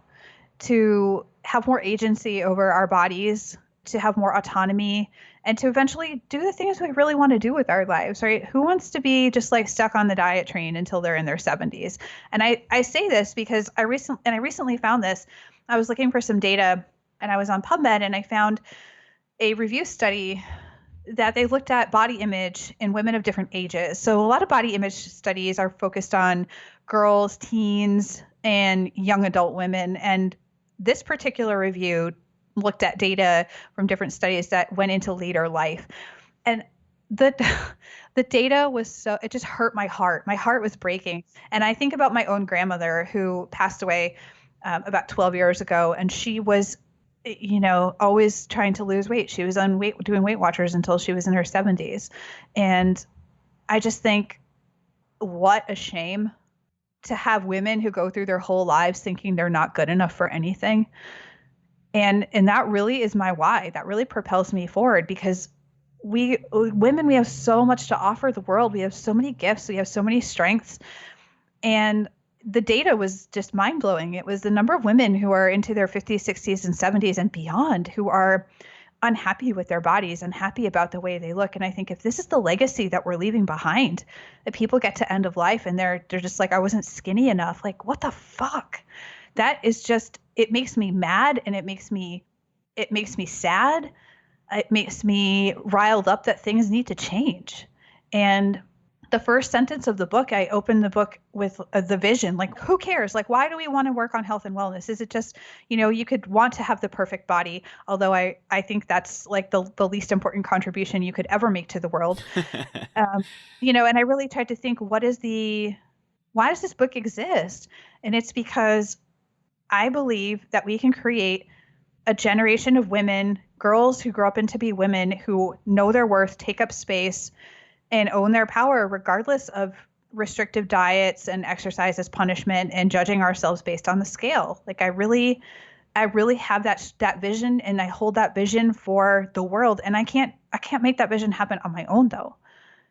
to have more agency over our bodies, to have more autonomy, and to eventually do the things we really want to do with our lives, right? Who wants to be just like stuck on the diet train until they're in their 70s? And I say this because I recently found this. I was looking for some data and I was on PubMed and I found a review study that they looked at body image in women of different ages. So a lot of body image studies are focused on girls, teens, and young adult women. And this particular review looked at data from different studies that went into later life. And the data was it just hurt my heart. My heart was breaking. And I think about my own grandmother who passed away about 12 years ago. And she was always trying to lose weight. She was doing Weight Watchers until she was in her 70s. And I just think, what a shame to have women who go through their whole lives thinking they're not good enough for anything. And that really is my why. That really propels me forward, because women, we have so much to offer the world. We have so many gifts. We have so many strengths. And the data was just mind-blowing. It was the number of women who are into their 50s, 60s, and 70s and beyond who are unhappy with their bodies, unhappy about the way they look. And I think if this is the legacy that we're leaving behind, that people get to end of life and they're just like, I wasn't skinny enough. Like, what the fuck? That is just, it makes me mad, and it makes me sad. It makes me riled up that things need to change. And the first sentence of the book, I opened the book with the vision. Like, who cares? Like, why do we want to work on health and wellness? Is it just, you could want to have the perfect body, although I think that's like the least important contribution you could ever make to the world. And I really tried to think, why does this book exist? And it's because I believe that we can create a generation of women, girls who grow up into be women who know their worth, take up space, and own their power, regardless of restrictive diets and exercise as punishment and judging ourselves based on the scale. Like, I really have that vision, and I hold that vision for the world. And I can't make that vision happen on my own, though,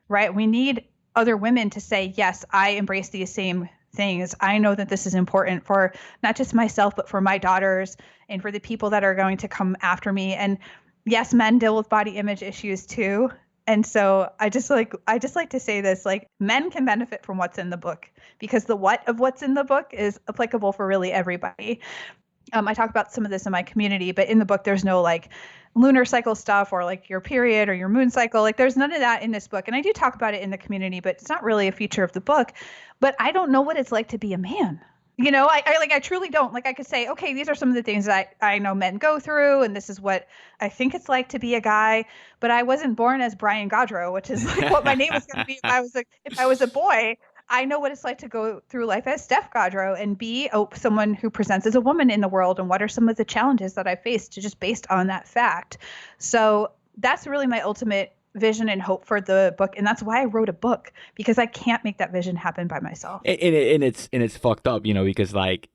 right? We need other women to say, yes, I embrace these same things. I know that this is important for not just myself, but for my daughters and for the people that are going to come after me. And yes, men deal with body image issues too. And so I just like to say this, like, men can benefit from what's in the book, because the what of what's in the book is applicable for really everybody. I talk about some of this in my community, but in the book, there's no like lunar cycle stuff or like your period or your moon cycle. Like, there's none of that in this book. And I do talk about it in the community, but it's not really a feature of the book. But I don't know what it's like to be a man. I truly don't. Like, I could say, okay, these are some of the things that I know men go through, and this is what I think it's like to be a guy. But I wasn't born as Brian Gaudreau, which is like what my name was going to be if I was a boy. I know what it's like to go through life as Steph Gaudreau and be someone who presents as a woman in the world, and what are some of the challenges that I faced just based on that fact. So that's really my ultimate vision and hope for the book, and that's why I wrote a book, because I can't make that vision happen by myself. And it's fucked up, because like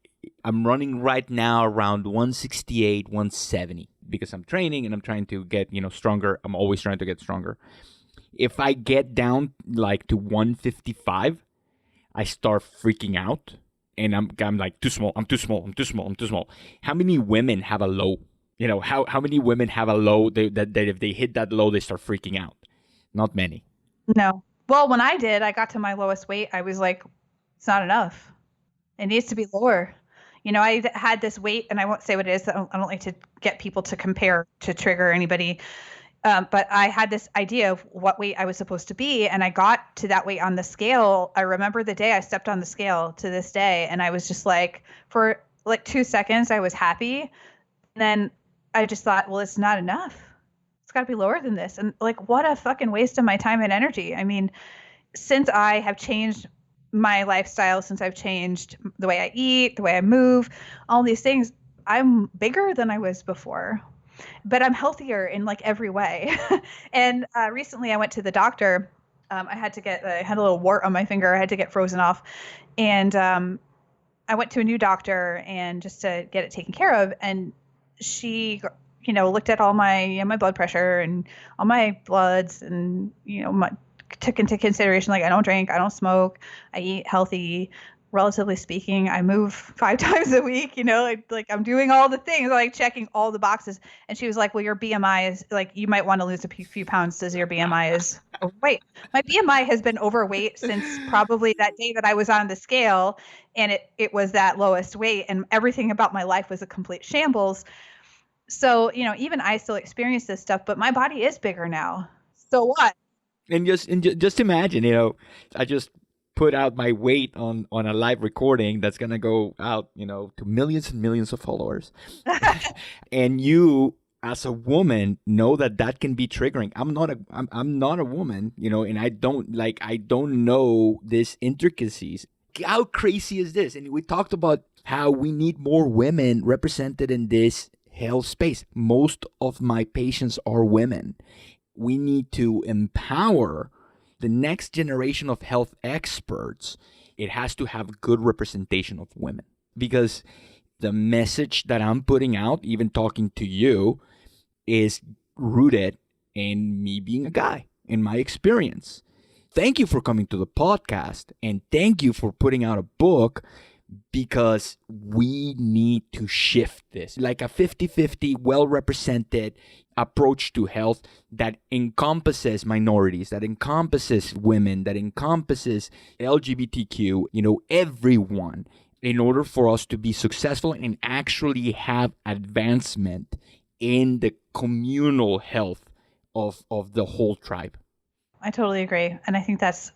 I'm running right now around 168, 170 because I'm training and I'm trying to get stronger. I'm always trying to get stronger. If I get down like to 155, I start freaking out, and I'm like, too small. I'm too small. How many women have a low? How many women have a low that if they hit that low, they start freaking out? Not many. No. Well, when I got to my lowest weight, I was like, it's not enough. It needs to be lower. I had this weight, and I won't say what it is. I don't like to get people to compare to trigger anybody. But I had this idea of what weight I was supposed to be, and I got to that weight on the scale. I remember the day I stepped on the scale to this day, and I was just like, for like 2 seconds, I was happy. And then I just thought, well, it's not enough. It's got to be lower than this. And like, what a fucking waste of my time and energy. I mean, since I have changed my lifestyle, since I've changed the way I eat, the way I move, all these things, I'm bigger than I was before, but I'm healthier in like every way. And recently I went to the doctor. I had a little wart on my finger. I had to get frozen off. And I went to a new doctor and just to get it taken care of. And she, looked at all my blood pressure and all my bloods and, took into consideration, like, I don't drink, I don't smoke, I eat healthy, relatively speaking, I move 5 times a week, like I'm doing all the things, like checking all the boxes. And she was like, well, your BMI is like, you might want to lose a few pounds. Does your BMI is overweight? My BMI has been overweight since probably that day that I was on the scale, and it was that lowest weight, and everything about my life was a complete shambles. So, even I still experience this stuff, but my body is bigger now. So what? And just imagine, I just put out my weight on a live recording that's gonna go out, to millions and millions of followers. And you, as a woman, know that can be triggering. I'm not a woman, and I don't know these intricacies. How crazy is this? And we talked about how we need more women represented in this health space. Most of my patients are women. We need to empower the next generation of health experts. It has to have good representation of women, because the message that I'm putting out, even talking to you, is rooted in me being a guy, in my experience. Thank you for coming to the podcast, and thank you for putting out a book, because we need to shift this, like a 50-50 well-represented approach to health that encompasses minorities, that encompasses women, that encompasses LGBTQ, everyone, in order for us to be successful and actually have advancement in the communal health of the whole tribe. I totally agree. And I think that's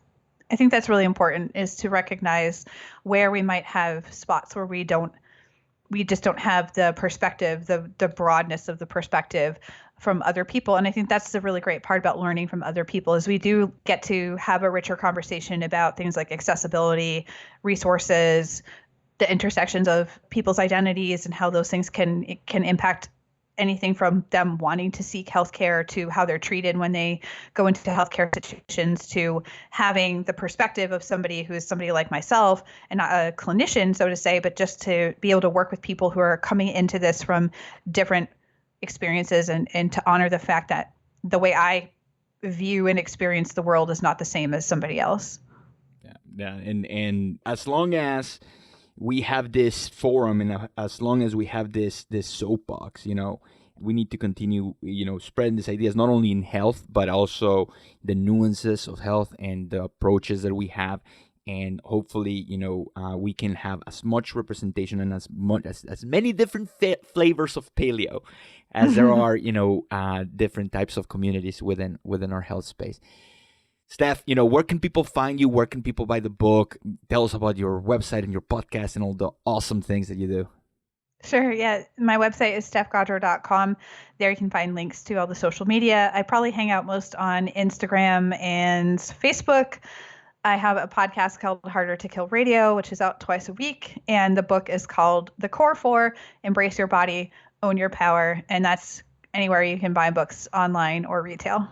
really important, is to recognize where we might have spots where we just don't have the perspective, the broadness of the perspective from other people. And I think that's the really great part about learning from other people, is we do get to have a richer conversation about things like accessibility, resources, the intersections of people's identities, and how those things can impact anything from them wanting to seek healthcare to how they're treated when they go into healthcare situations, to having the perspective of somebody who is somebody like myself, and not a clinician, so to say, but just to be able to work with people who are coming into this from different experiences, and to honor the fact that the way I view and experience the world is not the same as somebody else. Yeah. And as long as we have this forum, and as long as we have this soapbox, we need to continue, spreading these ideas, not only in health, but also the nuances of health and the approaches that we have. And hopefully, we can have as much representation and as many different flavors of paleo as there are, different types of communities within our health space. Steph, where can people find you? Where can people buy the book? Tell us about your website and your podcast and all the awesome things that you do. Sure. Yeah. My website is stephgaudreau.com. There you can find links to all the social media. I probably hang out most on Instagram and Facebook. I have a podcast called Harder to Kill Radio, which is out twice a week. And the book is called The Core 4, Embrace Your Body, Own Your Power. And that's anywhere you can buy books, online or retail.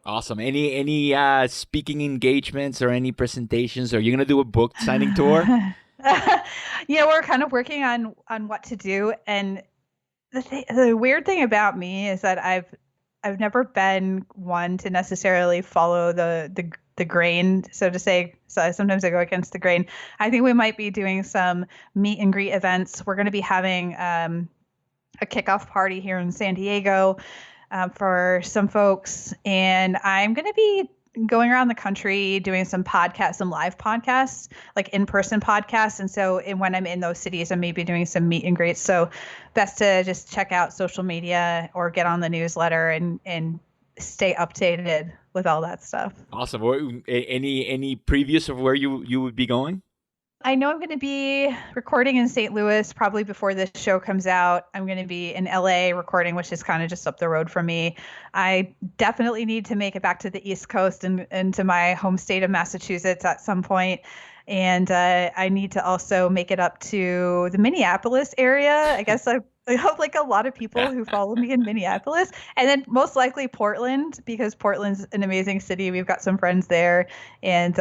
Awesome. Any speaking engagements or any presentations? Are you going to do a book signing tour? We're kind of working on what to do. And the weird thing about me is that I've never been one to necessarily follow the grain, so to say. So sometimes I go against the grain. I think we might be doing some meet and greet events. We're going to be having a kickoff party here in San Diego for some folks, and I'm going to be going around the country doing some podcasts, some live podcasts, like in-person podcasts. And so when I'm in those cities, I'm maybe doing some meet and greets. So best to just check out social media or get on the newsletter and stay updated with all that stuff. Awesome. Any previews of where you would be going? I know I'm going to be recording in St. Louis probably before this show comes out. I'm going to be in LA recording, which is kind of just up the road from me. I definitely need to make it back to the East Coast and to my home state of Massachusetts at some point. And I need to also make it up to the Minneapolis area. I guess I hope like a lot of people who follow me in Minneapolis, and then most likely Portland, because Portland's an amazing city. We've got some friends there, and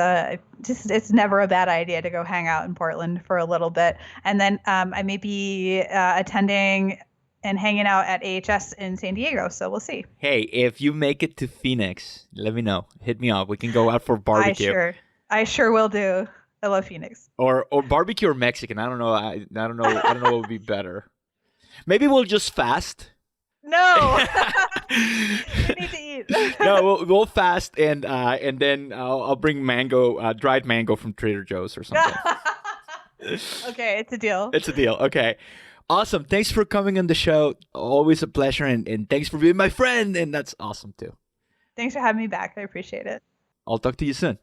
it's never a bad idea to go hang out in Portland for a little bit. And then I may be attending and hanging out at AHS in San Diego. So we'll see. Hey, if you make it to Phoenix, let me know. Hit me up. We can go out for barbecue. I sure will do. I love Phoenix. Or barbecue or Mexican. I don't know. I don't know what would be better. Maybe we'll just fast. No. You need to eat. No, we'll fast and then I'll bring dried mango from Trader Joe's or something. Okay, it's a deal. It's a deal. Okay. Awesome. Thanks for coming on the show. Always a pleasure, and thanks for being my friend, and that's awesome too. Thanks for having me back. I appreciate it. I'll talk to you soon.